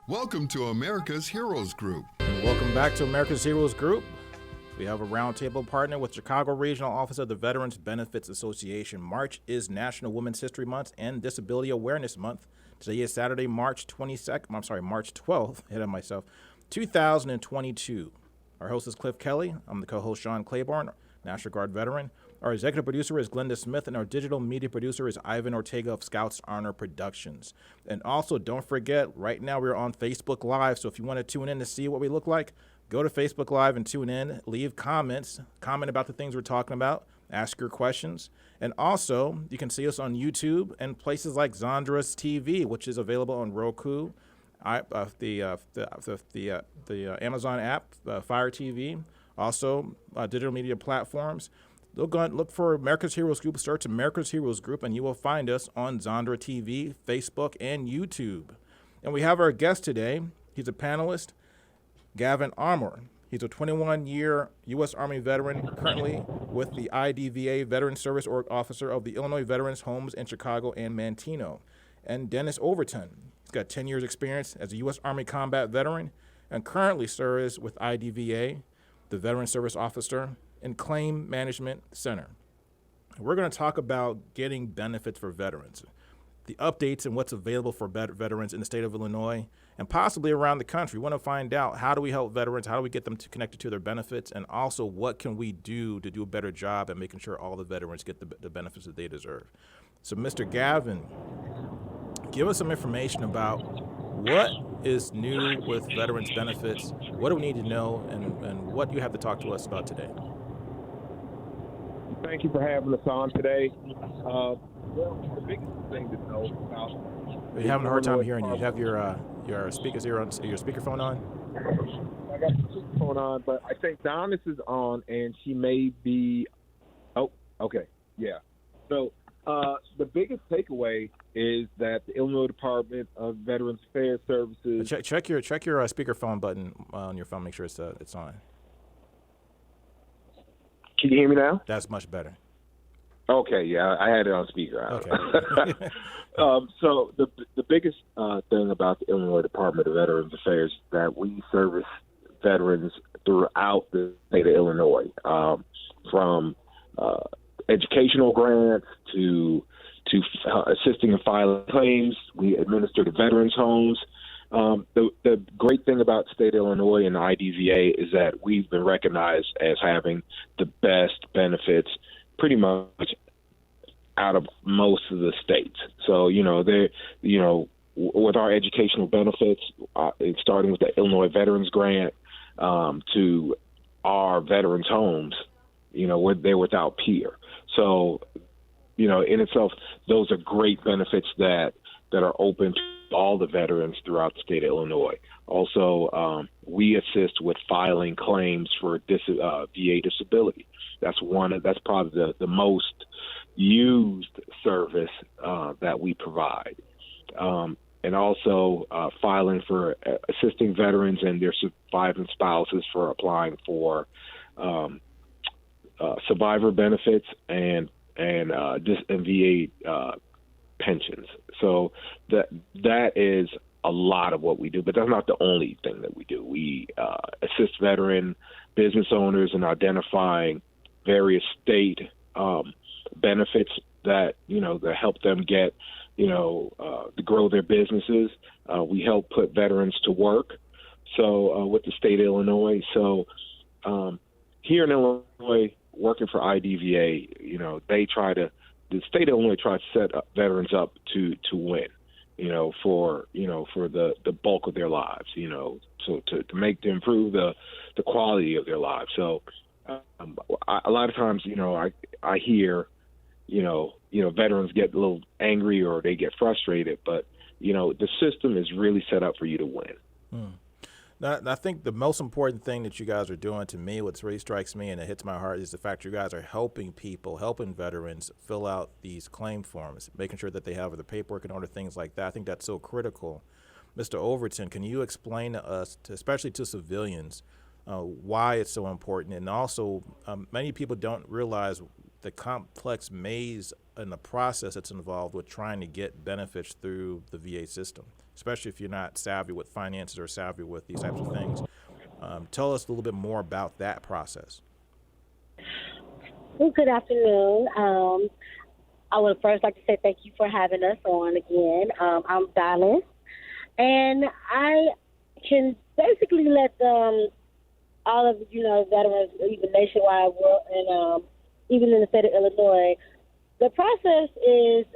Welcome to America's Heroes Group. And welcome back to America's Heroes Group. We have a roundtable partner with Chicago Regional Office of the Veterans Benefits Association. March is National Women's History Month and Disability Awareness Month. Today is Saturday, March 12th, ahead of myself, 2022. Our host is Cliff Kelley. I'm the co-host, Sean Claiborne, National Guard veteran. Our executive producer is Glenda Smith, and our digital media producer is Ivan Ortega of Scouts Honor Productions. And also, don't forget, right now we're on Facebook Live, so if you want to tune in to see what we look like, go to Facebook Live and tune in, leave comments, comment about the things we're talking about, ask your questions. And also, you can see us on YouTube and places like Zondra's TV, which is available on Roku, the Amazon app, Fire TV, also digital media platforms. Look for America's Heroes Group, search America's Heroes Group, and you will find us on Zondra TV, Facebook, and YouTube. And we have our guest today. He's a panelist, Gavin Armour. He's a 21-year U.S. Army veteran, currently with the IDVA Veteran Service Officer of the Illinois Veterans Homes in Chicago and Manteno. And Dennis Overton. He's got 10 years experience as a U.S. Army combat veteran and currently serves with IDVA, the Veteran Service Officer, and Claim Management Center. We're going to talk about getting benefits for veterans, the updates and what's available for veterans in the state of Illinois and possibly around the country. We want to find out, how do we help veterans, how do we get them connected to their benefits, and also what can we do to do a better job at making sure all the veterans get the benefits that they deserve. So Mr. Gavin, give us some information about what is new with veterans benefits, what do we need to know, and what do you have to talk to us about today? Thank you for having us on today. Well, the biggest thing to know about... We're having a hard time hearing you. You have your speakers here on your speakerphone on? I got the speakerphone on, but I think Donnis is on, and she may be... Oh, okay, yeah. So the biggest takeaway is that the Illinois Department of Veterans Affairs Services... Check your speakerphone button on your phone. Make sure it's on. Can you hear me now? That's much better. Okay, yeah, I had it on speaker. Okay. So the biggest thing about the Illinois Department of Veterans Affairs is that we service veterans throughout the state of Illinois, from educational grants to assisting in filing claims. We administer the veterans' homes. The great thing about the state of Illinois and the IDVA is that we've been recognized as having the best benefits pretty much out of most of the states. So, with our educational benefits, starting with the Illinois Veterans Grant to our veterans' homes, they're without peer. So, in itself, those are great benefits that are open to all the veterans throughout the state of Illinois. Also, we assist with filing claims for VA disability. That's probably the most used service that we provide. And also filing for assisting veterans and their surviving spouses for applying for survivor benefits and VA pensions. So that is a lot of what we do, but that's not the only thing that we do. We assist veteran business owners in identifying various state benefits that that help them get to grow their businesses. We help put veterans to work. So with the state of Illinois. So here in Illinois, working for IDVA, the state of Illinois tries to set veterans up to win, for the bulk of their lives, so to improve the quality of their lives. So a lot of times, I hear, veterans get a little angry or they get frustrated, but the system is really set up for you to win. Now, I think the most important thing that you guys are doing, to me, what really strikes me and it hits my heart, is the fact you guys are helping veterans fill out these claim forms, making sure that they have the paperwork in order, things like that. I think that's so critical. Mr. Overton, can you explain to us, especially to civilians, why it's so important? And also, many people don't realize the complex maze and the process that's involved with trying to get benefits through the VA system, especially if you're not savvy with finances or savvy with these types of things. Tell us a little bit more about that process. Well, good afternoon. I would first like to say thank you for having us on again. I'm Donnis, and I can basically let all of veterans, even nationwide, and even in the state of Illinois, the process is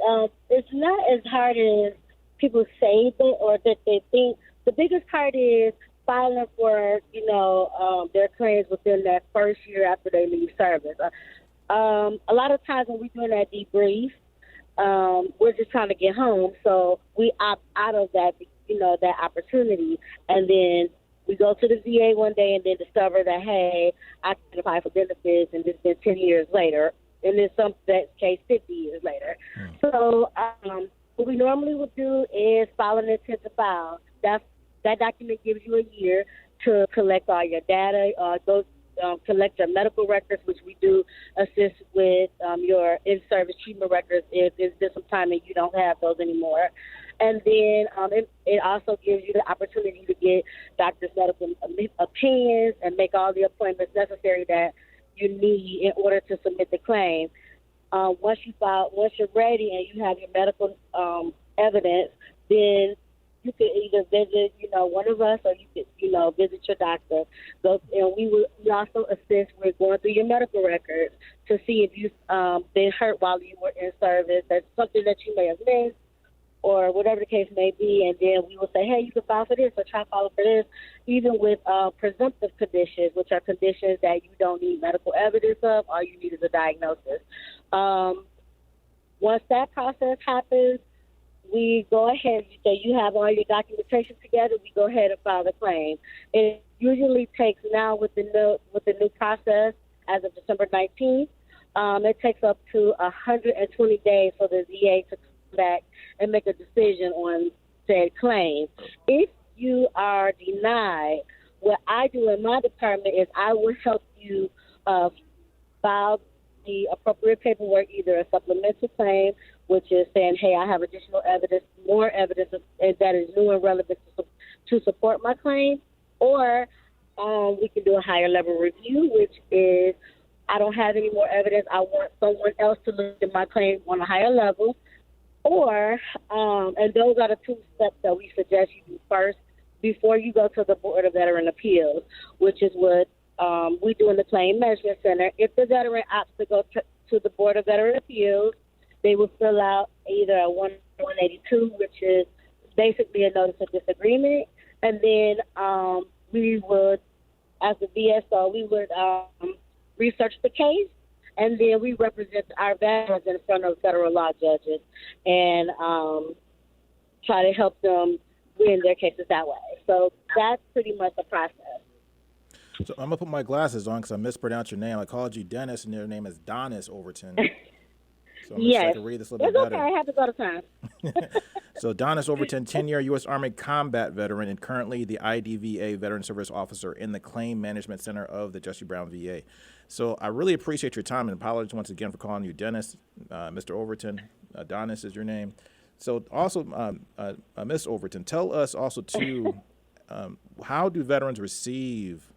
it's not as hard as people say that or that they think. The biggest part is filing for their claims within that first year after they leave service. A lot of times when we're doing that debrief, we're just trying to get home, so we opt out of that, that opportunity, and then we go to the VA one day and then discover that, hey, I can apply for benefits, and it's been 10 years later, and in some case 50 years later. So what we normally would do is file an intent to file. That document gives you a year to collect all your data, collect your medical records, which we do assist with your in-service treatment records if there's been some time and you don't have those anymore. And then it also gives you the opportunity to get doctors' medical opinions and make all the appointments necessary that you need in order to submit the claim. Once you're ready and you have your medical evidence, then you could either visit, one of us, or you could, visit your doctor. And we also assist with going through your medical records to see if you've been hurt while you were in service. That's something that you may have missed, or whatever the case may be. And then we will say, hey, you can file for this or try to file for this, even with presumptive conditions, which are conditions that you don't need medical evidence of. All you need is a diagnosis. Once that process happens, we go ahead, you say you have all your documentation together, we go ahead and file the claim. It usually takes now with the new process as of December 19th, it takes up to 120 days for the VA to come back and make a decision on said claim. If you are denied, what I do in my department is I will help you file the appropriate paperwork, either a supplemental claim, which is saying, hey, I have additional evidence, more evidence that is new and relevant to support my claim, or we can do a higher level review, which is I don't have any more evidence. I want someone else to look at my claim on a higher level, or, and those are the two steps that we suggest you do first before you go to the Board of Veteran Appeals, which is what we do in the Claim Management Center. If the veteran opts to go to the Board of Veteran Appeals, they will fill out either a 182, which is basically a notice of disagreement, and then we would, as the VSO, we would research the case, and then we represent our veterans in front of federal law judges and try to help them win their cases that way. So that's pretty much the process. So I'm going to put my glasses on because I mispronounced your name. I called you Dennis, and your name is Donnis Overton. So I'm yes. I can read this a little bit better. Okay, I have to go to time. So Donnis Overton, 10-year U.S. Army combat veteran and currently the IDVA Veteran Service Officer in the Claim Management Center of the Jesse Brown VA. So I really appreciate your time, and apologies once again for calling you Dennis. Mr. Overton, Donnis is your name. So also, Ms. Overton, tell us also, too, how do veterans receive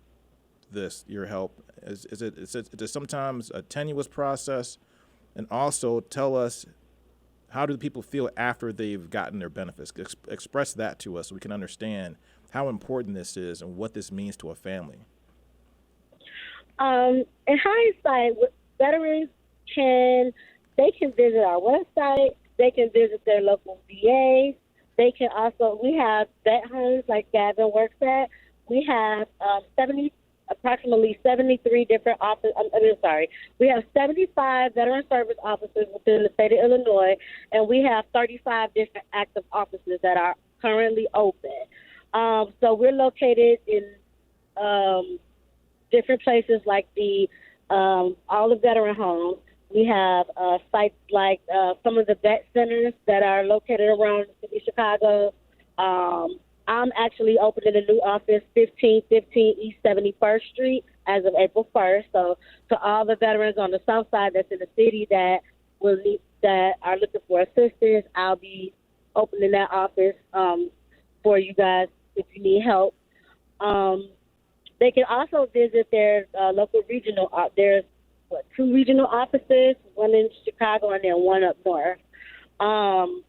your help? Is it sometimes a tenuous process? And also tell us, how do people feel after they've gotten their benefits? Express that to us so we can understand how important this is and what this means to a family. In hindsight, veterans can visit our website. They can visit their local VAs. They can also, we have vet homes like Gavin works at. We have approximately 73 different offices. We have 75 veteran service officers within the state of Illinois, and we have 35 different active offices that are currently open. So we're located in different places like all the veteran homes. We have sites like some of the vet centers that are located around the city of Chicago. I'm actually opening a new office, 1515 East 71st Street, as of April 1st. So to all the veterans on the south side that's in the city that are looking for assistance, I'll be opening that office for you guys if you need help. They can also visit their local regional. There's 2 regional offices, one in Chicago and then one up north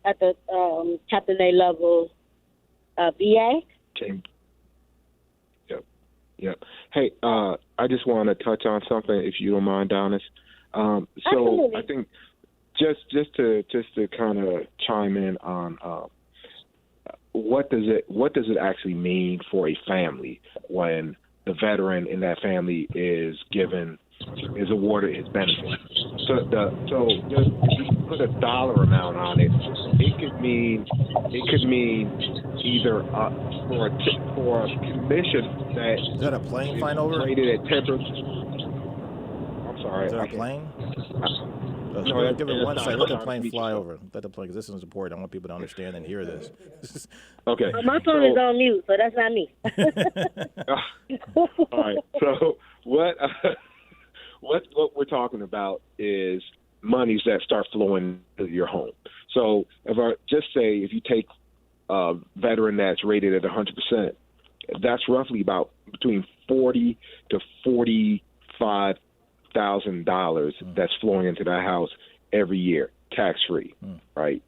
at the Captain A level VA. Okay. Yep. Hey, I just want to touch on something, if you don't mind, Donnis. So Absolutely. I think just to kind of chime in on what does it actually mean for a family when the veteran in that family is awarded his benefits? So just if you put a dollar amount on it, it could mean either for a commission that Is that a plane flying over? rated at 10%. I'm sorry. Is that a plane? No, give it one that's second. not- Let the plane fly over. Let the plane, because this is important. I want people to understand and hear this. Okay. My phone is on mute, so that's not me. All right. So what we're talking about is monies that start flowing to your home. So if you take a veteran that's rated at 100%, that's roughly about between $40,000 to $45,000 that's flowing into that house every year, tax free, right?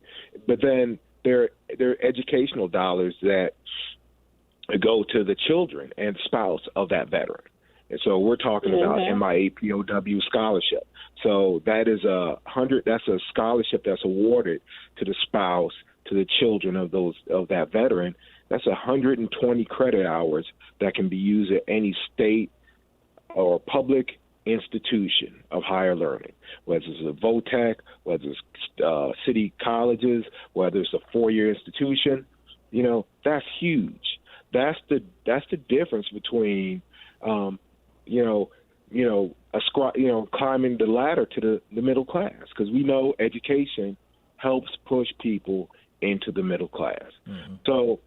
But then there are educational dollars that go to the children and spouse of that veteran. And so we're talking about MIA-POW scholarship. So that is that's a scholarship that's awarded to the spouse, to the children of that veteran. That's 120 credit hours that can be used at any state or public institution of higher learning, whether it's a VOTEC, whether it's city colleges, whether it's a 4-year institution. That's huge. That's the difference between climbing the ladder to the middle class, because we know education helps push people into the middle class. Mm-hmm. So,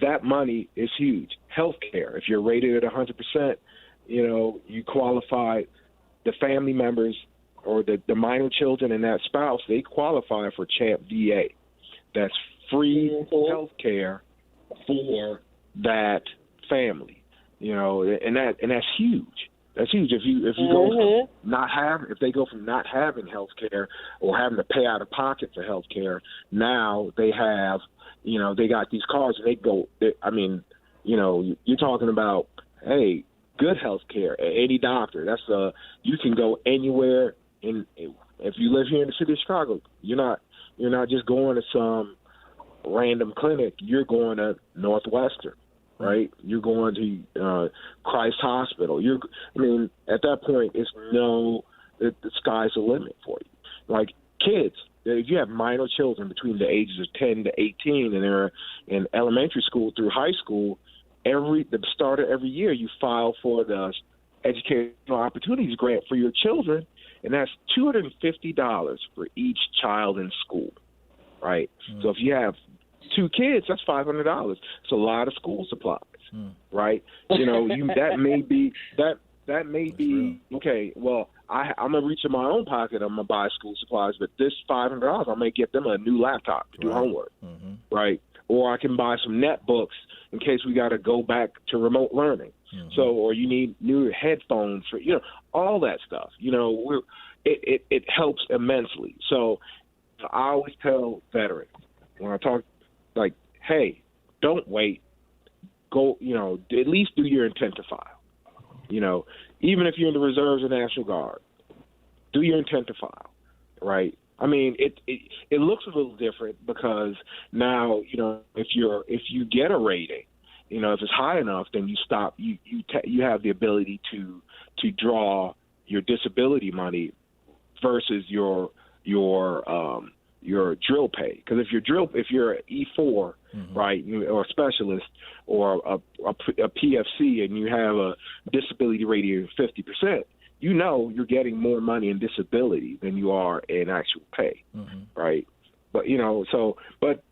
that money is huge. Healthcare, if you're rated at 100%, you qualify. The family members or the minor children and that spouse, they qualify for CHAMP VA. That's free healthcare for that family. And that's huge. That's huge. If they go from not having health care or having to pay out of pocket for health care, now they have, they got these cards and you're talking about, hey, good health care at any doctor. You can go anywhere. If you live here in the city of Chicago, you're not just going to some random clinic. You're going to Northwestern. Right, you're going to Christ Hospital. At that point, the sky's the limit for you. Like kids, if you have minor children between the ages of 10 to 18, and they're in elementary school through high school, the start of every year, you file for the Educational Opportunities Grant for your children, and that's $250 for each child in school. Right, so if you have 2 kids, that's $500. It's a lot of school supplies, right? That may be okay. Well, I'm gonna reach in my own pocket. I'm gonna buy school supplies, but this $500, I may get them a new laptop to do homework, right? Or I can buy some netbooks in case we got to go back to remote learning. So, or you need new headphones for all that stuff. It helps immensely. So, I always tell veterans when I talk, like, hey, don't wait. Go, at least do your intent to file. Even if you're in the reserves or National Guard, do your intent to file, right? It looks a little different because now, if you get a rating, if it's high enough, then you stop. You have the ability to draw your disability money versus your drill pay. Because if you're an E4, right, or a specialist or a PFC, and you have a disability rating of 50%, you're getting more money in disability than you are in actual pay, right? But but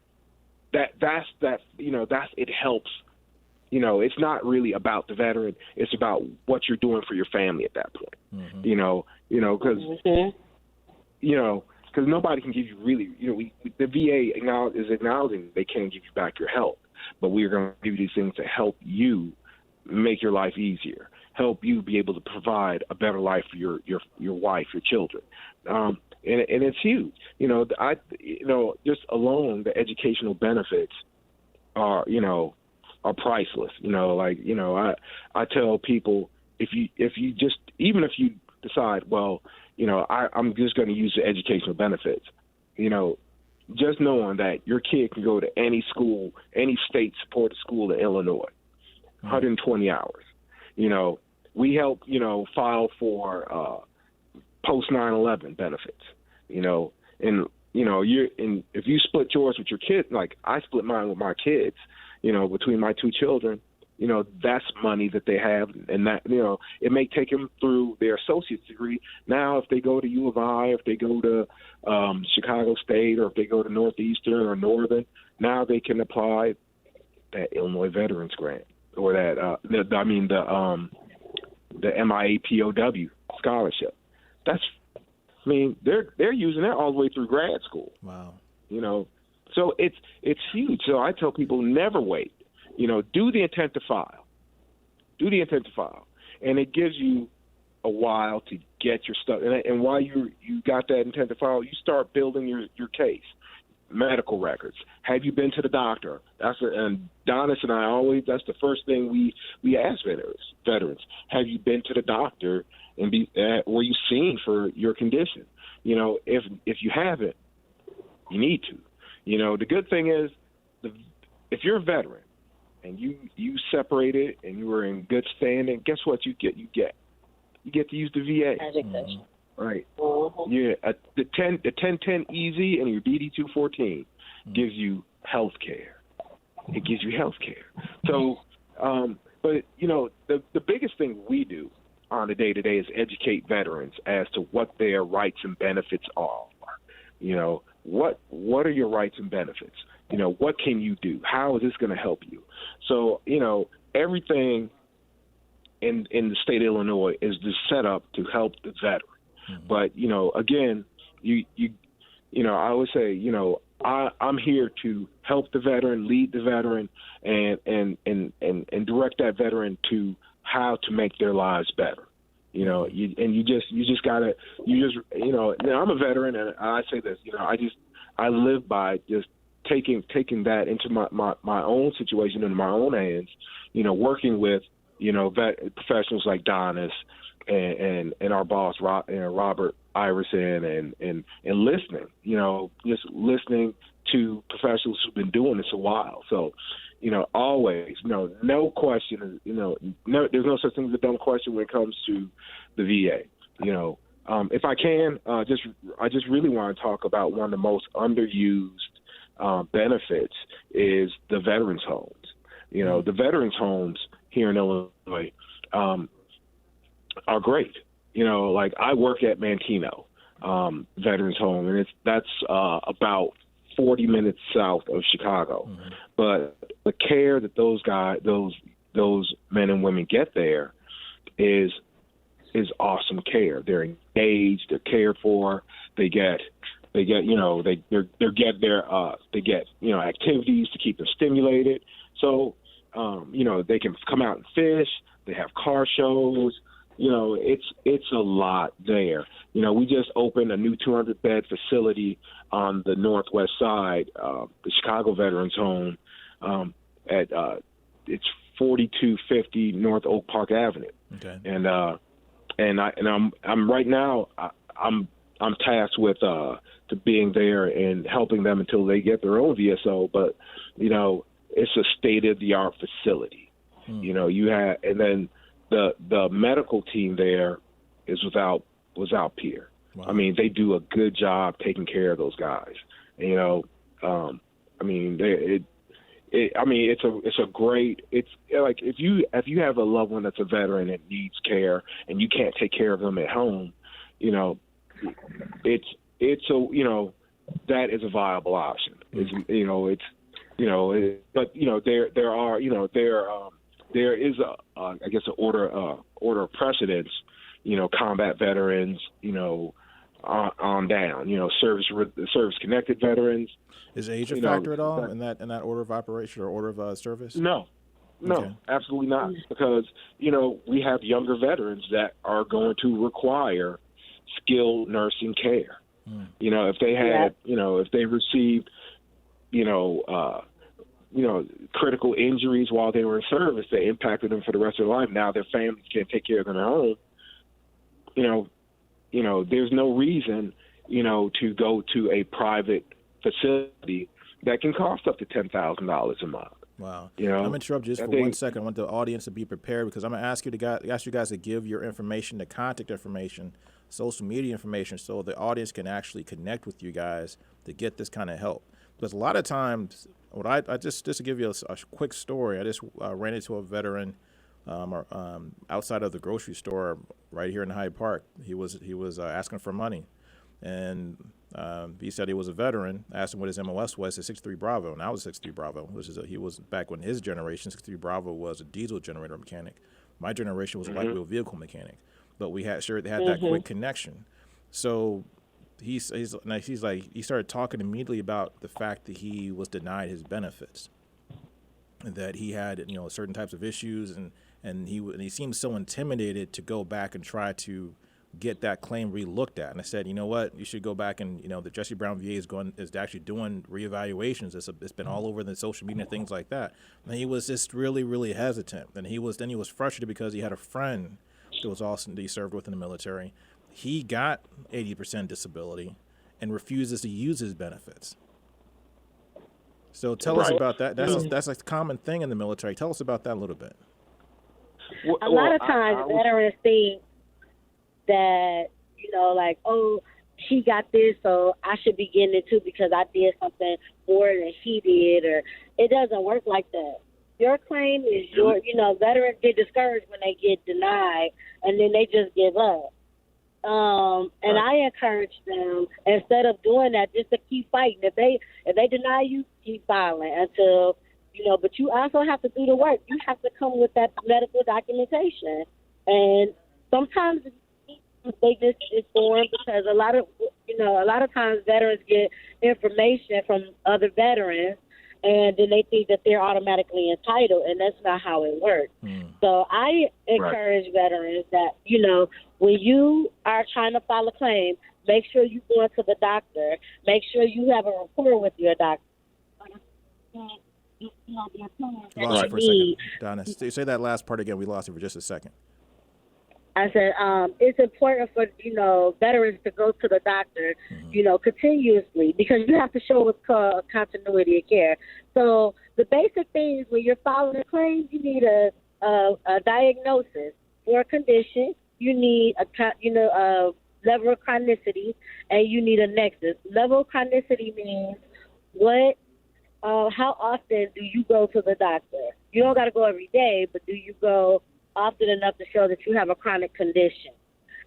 it helps. It's not really about the veteran. It's about what you're doing for your family at that point. Because nobody can give you really, the VA is acknowledging they can't give you back your health, but we're going to give you these things to help you make your life easier, help you be able to provide a better life for your wife, your children. And it's huge. Just alone the educational benefits are priceless. I tell people if you decide, well, I'm just going to use the educational benefits, just knowing that your kid can go to any school, any state-supported school in Illinois, 120 hours. We help, file for post 9/11 benefits, and if you split yours with your kids, like I split mine with my kids, between my two children, that's money that they have, and that, it may take them through their associate's degree. Now, if they go to U of I, if they go to Chicago State, or if they go to Northeastern or Northern, now they can apply that Illinois Veterans Grant, or that the MIA POW scholarship. They're using that all the way through grad school. Wow. So it's huge. So I tell people, never wait. Do the intent to file. And it gives you a while to get your stuff. And while you got that intent to file, you start building your case. Medical records. Have you been to the doctor? And Donnis and I that's the first thing we ask veterans. Have you been to the doctor and were you seen for your condition? If you haven't, you need to. The good thing is, if you're a veteran and you separated and you were in good standing, guess what you get? You get to use the VA. Education. Right. Yeah. The 1010 Easy and your DD 214 gives you health care. It gives you health care. So, but the biggest thing we do on a day-to-day is educate veterans as to what their rights and benefits are. What are your rights and benefits? What can you do? How is this going to help you? So, everything in the state of Illinois is just set up to help the veteran. But, again, I always say, I'm here to help the veteran, lead the veteran, and direct that veteran to how to make their lives better. I'm a veteran, and I say this, I live by just taking that into my own situation, into my own hands, working with, professionals like Donnis and our boss, Robert Iverson, and listening, just listening to professionals who've been doing this a while. So, always, no question, there's no such thing as a dumb question when it comes to the VA. If I can, I just really want to talk about one of the most underused benefits is the veterans homes. The veterans homes here in Illinois are great. Like I work at Manteno Veterans Home, and that's about 40 minutes south of Chicago. But the care that those men and women get there is awesome care. They're engaged, they're cared for, they get activities to keep them stimulated. So they can come out and fish. They have car shows. It's a lot there. We just opened a new 200-bed facility on the northwest side, the Chicago Veterans Home, at it's 4250 North Oak Park Avenue. Okay. And I'm right now I'm tasked with to being there and helping them until they get their own VSO. But it's a state-of-the-art facility. You have, and then the medical team there is without peer. Wow. I mean, they do a good job taking care of those guys. It's a great. It's like if you have a loved one that's a veteran that needs care and you can't take care of them at home, that is a viable option. But there is I guess an order of precedence. Combat veterans, on down. Service connected veterans. Is age a factor at all in that order of operation or order of service? No, Okay. absolutely not. Because we have younger veterans that are going to require skilled nursing care. If they had, if they received, critical injuries while they were in service that impacted them for the rest of their life. Now their families can't take care of them at home. There's no reason, to go to a private facility that can cost up to $10,000 a month. Wow. I'm going to interrupt you just for 1 second. I want the audience to be prepared because I'm going to ask you guys to give your information, the contact information, social media information, so the audience can actually connect with you guys to get this kind of help. Because a lot of times, just to give you a quick story, I just ran into a veteran outside of the grocery store right here in Hyde Park. He was asking for money, and he said he was a veteran. I asked him what his MOS was. He said 63 Bravo, and I was 63 Bravo, which is he was back when his generation. 63 Bravo was a diesel generator mechanic. My generation was a light wheel vehicle mechanic, but we had that quick connection. So he started talking immediately about the fact that he was denied his benefits, and that he had certain types of issues, and he seemed so intimidated to go back and try to get that claim re-looked at. And I said, you know what, you should go back and the Jesse Brown VA is actually doing reevaluations. It's been all over the social media and things like that. And he was just really, really hesitant. And he was frustrated because he had a friend that was also that he served with in the military. He got 80% disability and refuses to use his benefits. So tell us about that. That's a common thing in the military. Tell us about that a little bit. A lot of times veterans think that, oh, she got this, so I should be getting it too because I did something more than she did, or it doesn't work like that. Your claim is veterans get discouraged when they get denied, and then they just give up. And I encourage them, instead of doing that, just to keep fighting. If they deny you, keep filing until, but you also have to do the work. You have to come with that medical documentation. And sometimes they just inform because a lot of times veterans get information from other veterans, and then they think that they're automatically entitled, and that's not how it works. So I encourage veterans that, when you are trying to file a claim, make sure you go to the doctor. Make sure you have a rapport with your doctor. We lost you for a second, Donnis. Say that last part again. We lost you for just a second. I said it's important for veterans to go to the doctor, continuously, because you have to show what's called continuity of care. So the basic things when you're filing a claim, you need a diagnosis for a condition. You need a level of chronicity, and you need a nexus. Level of chronicity means how often do you go to the doctor? You don't got to go every day, but do you go often enough to show that you have a chronic condition?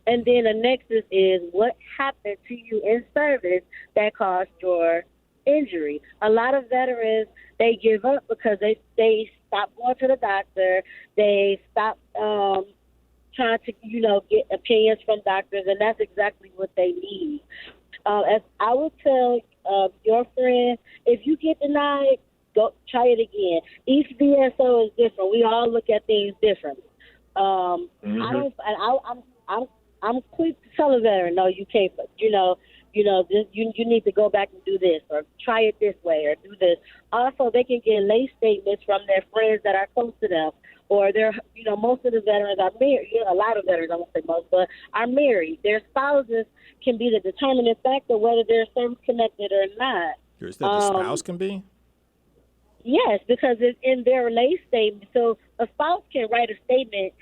And then a nexus is what happened to you in service that caused your injury. A lot of veterans, they give up because they stop going to the doctor. They stop trying to, get opinions from doctors, and that's exactly what they need. As I would tell your friend, if you get denied, go try it again. Each VSO is different. We all look at things differently. I'm quick to tell a veteran, no, you can't. You need to go back and do this, or try it this way, or do this. Also, they can get lay statements from their friends that are close to them, or they're, most of the veterans are married. A lot of veterans, I won't say most, but are married. Their spouses can be the determining factor whether they're service connected or not. The spouse can be? Yes, because it's in their lay statement. So a spouse can write a statement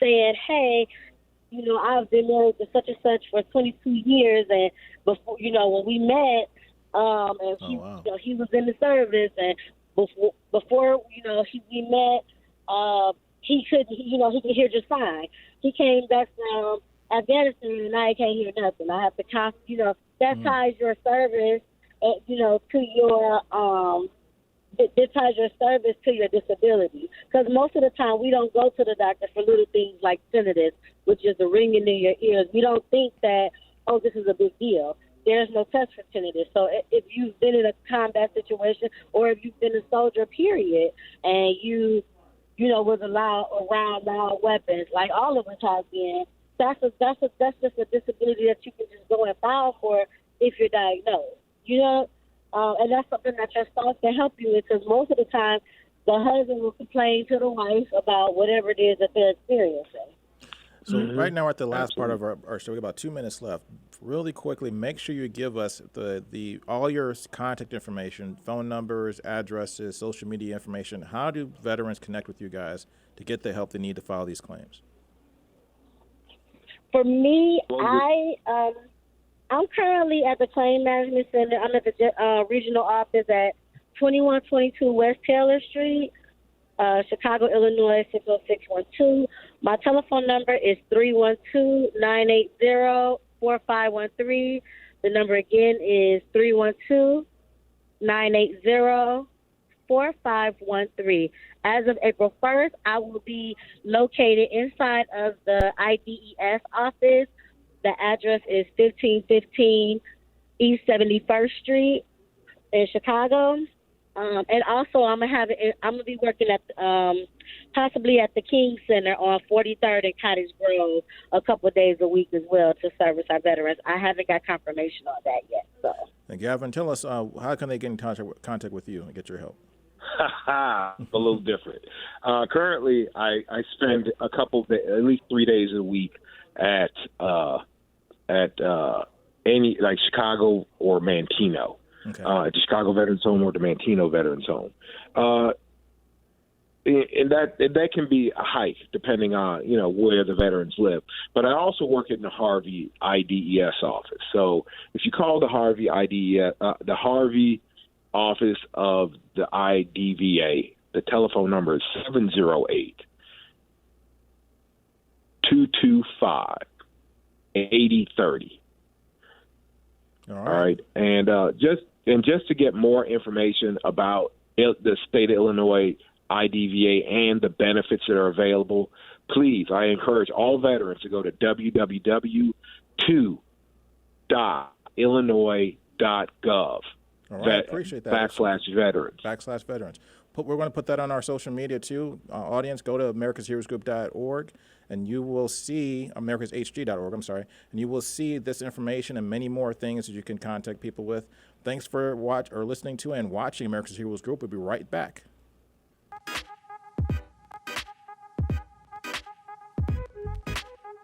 saying, hey, I've been married to such and such for 22 years, and before, when we met, and he was in the service, and before we met, he could hear just fine. He came back from Afghanistan, and I can't hear nothing. I have to, that ties your service, to your it ties your service to your disability. Because most of the time we don't go to the doctor for little things like tinnitus, which is the ringing in your ears. We don't think that, oh, this is a big deal. There's no test for tinnitus. So if you've been in a combat situation or if you've been a soldier, period, and you was around loud weapons, like all of us have been, that's just a disability that you can just go and file for if you're diagnosed. And that's something that your spouse can help you with, because most of the time the husband will complain to the wife about whatever it is that they're experiencing. So right now we're at the last part of our show. We have about 2 minutes left. Really quickly, make sure you give us the all your contact information, phone numbers, addresses, social media information. How do veterans connect with you guys to get the help they need to file these claims? For me, I'm currently at the Claim Management Center. I'm at the regional office at 2122 West Taylor Street, Chicago, Illinois, 60612. My telephone number is 312-980-4513. The number again is 312-980-4513. As of April 1st, I will be located inside of the IDES office. The address is 1515 East 71st Street in Chicago. And also, I'm gonna be working at possibly at the King Center on 43rd and Cottage Grove a couple of days a week as well to service our veterans. I haven't got confirmation on that yet. So, and Gavin, tell us how can they get in contact with you and get your help? A little different. Currently, I spend at least 3 days a week at any like Chicago or Manteno. Okay. At the Chicago Veterans Home or the Manteno Veterans Home. And that can be a hike depending on, where the veterans live. But I also work in the Harvey IDES office. So if you call the Harvey IDES, the Harvey office of the IDVA, the telephone number is 708-225-8030. All All right. And just to get more information about the state of Illinois IDVA and the benefits that are available, please, I encourage all veterans to go to www.2.illinois.gov. All right, I appreciate that. /veterans. /veterans. We're going to put that on our social media too. Audience, go to americasheroesgroup.org and you will see, americashg.org, I'm sorry, and you will see this information and many more things that you can contact people with. Thanks for listening to and watching America's Heroes Group. We'll be right back.